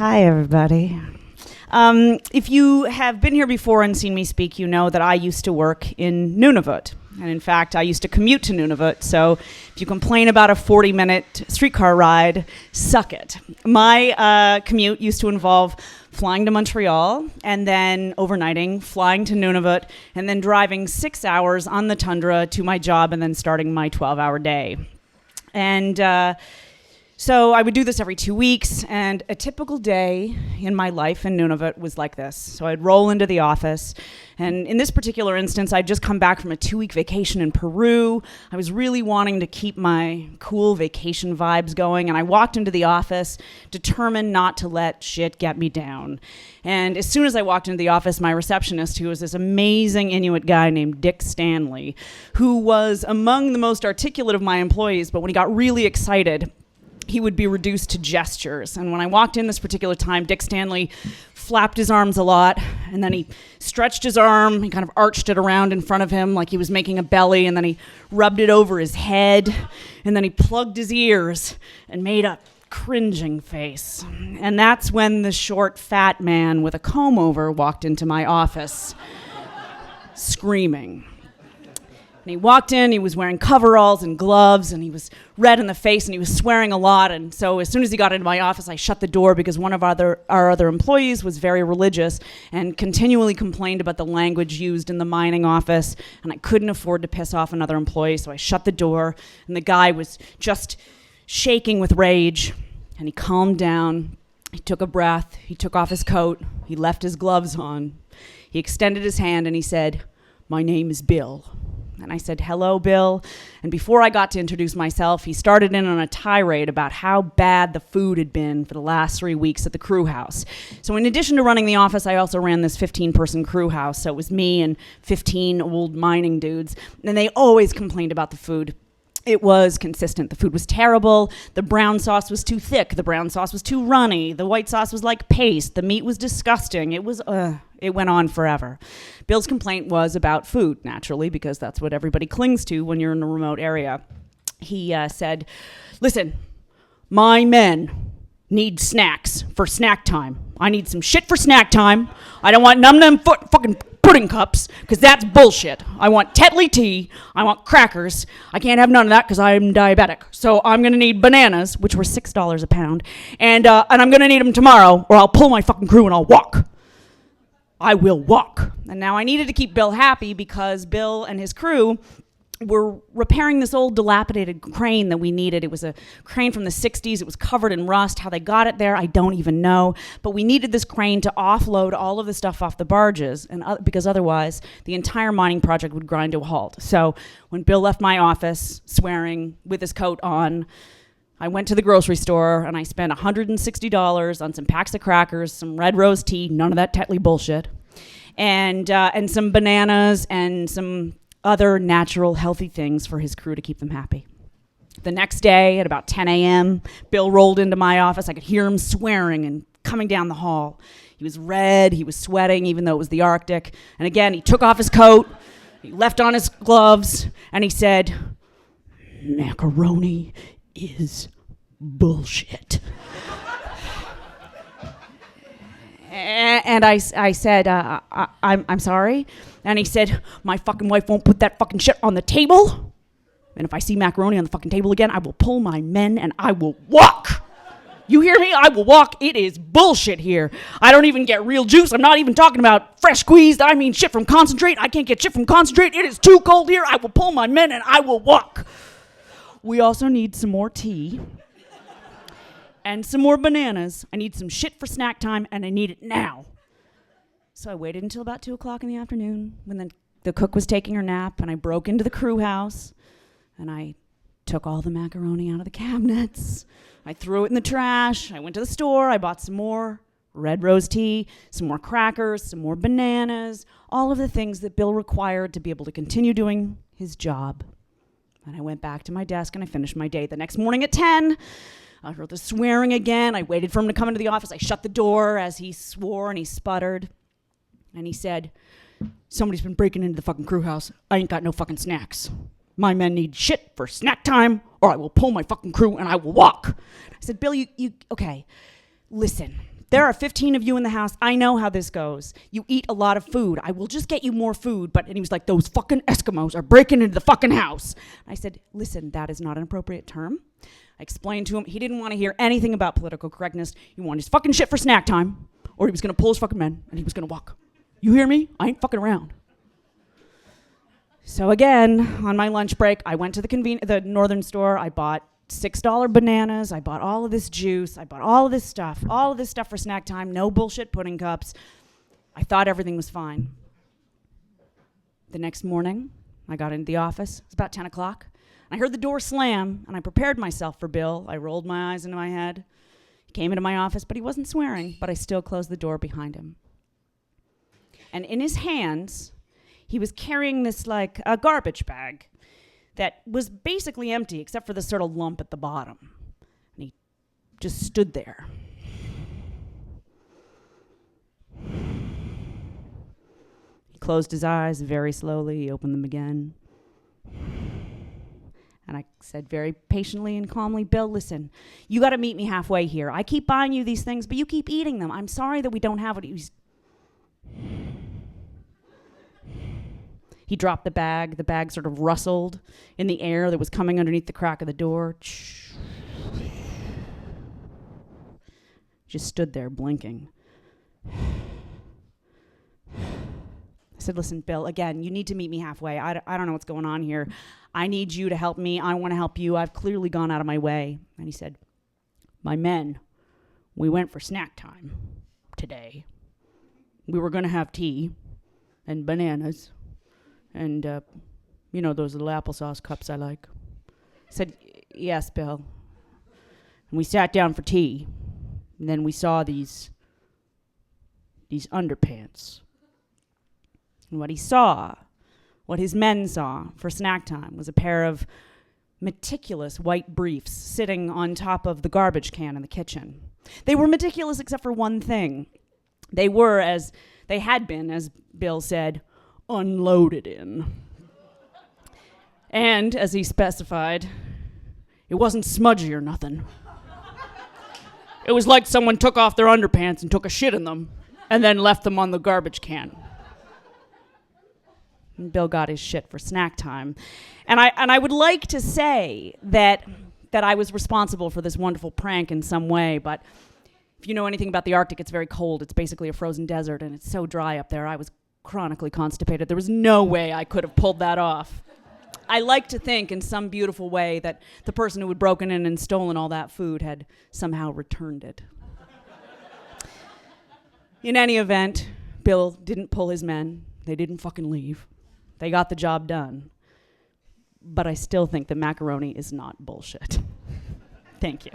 Hi, everybody. If you have been here before and seen me speak, you know that I used to work in Nunavut. And in fact, I used to commute to Nunavut. So if you complain about a 40-minute streetcar ride, suck it. My commute used to involve flying to Montreal and then overnighting, flying to Nunavut, and then driving 6 hours on the tundra to my job and then starting my 12-hour day. And so I would do this every 2 weeks, and a typical day in my life in Nunavut was like this. So I'd roll into the office, and in this particular instance, I'd just come back from a 2-week vacation in Peru. I was really wanting to keep my cool vacation vibes going, and I walked into the office determined not to let shit get me down. And as soon as I walked into the office, my receptionist, who was this amazing Inuit guy named Dick Stanley, who was among the most articulate of my employees, but when he got really excited, he would be reduced to gestures. And when I walked in this particular time, Dick Stanley flapped his arms a lot, and then he stretched his arm, he kind of arched it around in front of him like he was making a belly, and then he rubbed it over his head, and then he plugged his ears and made a cringing face. And that's when the short, fat man with a comb-over walked into my office, screaming. And he walked in, he was wearing coveralls and gloves, and he was red in the face, and he was swearing a lot. And so as soon as he got into my office, I shut the door because one of our other employees was very religious and continually complained about the language used in the mining office, and I couldn't afford to piss off another employee, so I shut the door, and the guy was just shaking with rage, and he calmed down. He took a breath, he took off his coat, he left his gloves on, he extended his hand, and he said, "My name is Bill." And I said, "Hello, Bill." And before I got to introduce myself, he started in on a tirade about how bad the food had been for the last 3 weeks at the crew house. So in addition to running the office, I also ran this 15-person crew house. So it was me and 15 old mining dudes. And they always complained about the food. It was consistent. The food was terrible. The brown sauce was too thick. The brown sauce was too runny. The white sauce was like paste. The meat was disgusting. It went on forever. Bill's complaint was about food, naturally, because that's what everybody clings to when you're in a remote area. He said, "Listen, my men need snacks for snack time. I need some shit for snack time. I don't want num-num fucking pudding cups, because that's bullshit. I want Tetley tea. I want crackers. I can't have none of that because I'm diabetic. So I'm going to need bananas, which were $6 a pound, and I'm going to need them tomorrow, or I'll pull my fucking crew and I'll walk. I will walk." And now I needed to keep Bill happy because Bill and his crew were repairing this old dilapidated crane that we needed. It was a crane from the 60s. It was covered in rust. How they got it there, I don't even know. But we needed this crane to offload all of the stuff off the barges, and because otherwise the entire mining project would grind to a halt. So when Bill left my office, swearing with his coat on, I went to the grocery store and I spent $160 on some packs of crackers, some red rose tea, none of that Tetley bullshit, and some bananas and some other natural, healthy things for his crew to keep them happy. The next day at about 10 a.m., Bill rolled into my office. I could hear him swearing and coming down the hall. He was red, he was sweating, even though it was the Arctic. And again, he took off his coat, he left on his gloves, and he said, "Macaroni is bullshit." And I said, I'm sorry. And he said, "My fucking wife won't put that fucking shit on the table. And if I see macaroni on the fucking table again, I will pull my men and I will walk. You hear me? I will walk. It is bullshit here. I don't even get real juice. I'm not even talking about fresh squeezed. I mean shit from concentrate. I can't get shit from concentrate. It is too cold here. I will pull my men and I will walk. We also need some more tea and some more bananas. I need some shit for snack time, and I need it now." So I waited until about 2 o'clock in the afternoon when the cook was taking her nap, and I broke into the crew house, and I took all the macaroni out of the cabinets. I threw it in the trash. I went to the store. I bought some more red rose tea, some more crackers, some more bananas, all of the things that Bill required to be able to continue doing his job. And I went back to my desk, and I finished my day. The next morning at 10, I heard the swearing again. I waited for him to come into the office. I shut the door as he swore and he sputtered. And he said, "Somebody's been breaking into the fucking crew house. I ain't got no fucking snacks. My men need shit for snack time, or I will pull my fucking crew and I will walk." I said, "Bill, you okay, listen. There are 15 of you in the house. I know how this goes. You eat a lot of food. I will just get you more food. And he was like, those fucking Eskimos are breaking into the fucking house. I said, listen, that is not an appropriate term. I explained to him. He didn't want to hear anything about political correctness. He wanted his fucking shit for snack time, or he was going to pull his fucking men, and he was going to walk. You hear me? I ain't fucking around. So again, on my lunch break, I went to the northern store. I bought $6 bananas. I bought all of this juice. I bought all of this stuff for snack time. No bullshit pudding cups. I thought everything was fine. The next morning, I got into the office. It was about 10 o'clock. I heard the door slam, and I prepared myself for Bill. I rolled my eyes into my head. He came into my office, but he wasn't swearing, but I still closed the door behind him. And in his hands, he was carrying this like a garbage bag that was basically empty except for this sort of lump at the bottom. And he just stood there. He closed his eyes very slowly. He opened them again. And I said very patiently and calmly, Bill, listen, you got to meet me halfway here. I keep buying you these things, but you keep eating them. I'm sorry that we don't have what he was. He dropped the bag. The bag sort of rustled in the air that was coming underneath the crack of the door. Just stood there blinking. I said, listen, Bill, again, you need to meet me halfway. I don't know what's going on here. I need you to help me. I want to help you. I've clearly gone out of my way. And he said, my men, we went for snack time today. We were going to have tea and bananas and, those little applesauce cups I like. I said, yes, Bill. And we sat down for tea. And then we saw these underpants. And what his men saw for snack time was a pair of meticulous white briefs sitting on top of the garbage can in the kitchen. They were meticulous except for one thing. They had been, as Bill said, unloaded in. And, as he specified, it wasn't smudgy or nothing. It was like someone took off their underpants and took a shit in them and then left them on the garbage can. And Bill got his shit for snack time. And I would like to say that I was responsible for this wonderful prank in some way, but if you know anything about the Arctic, it's very cold. It's basically a frozen desert, and it's so dry up there. I was chronically constipated. There was no way I could have pulled that off. I like to think in some beautiful way that the person who had broken in and stolen all that food had somehow returned it. In any event, Bill didn't pull his men. They didn't fucking leave. They got the job done. But I still think that macaroni is not bullshit. Thank you.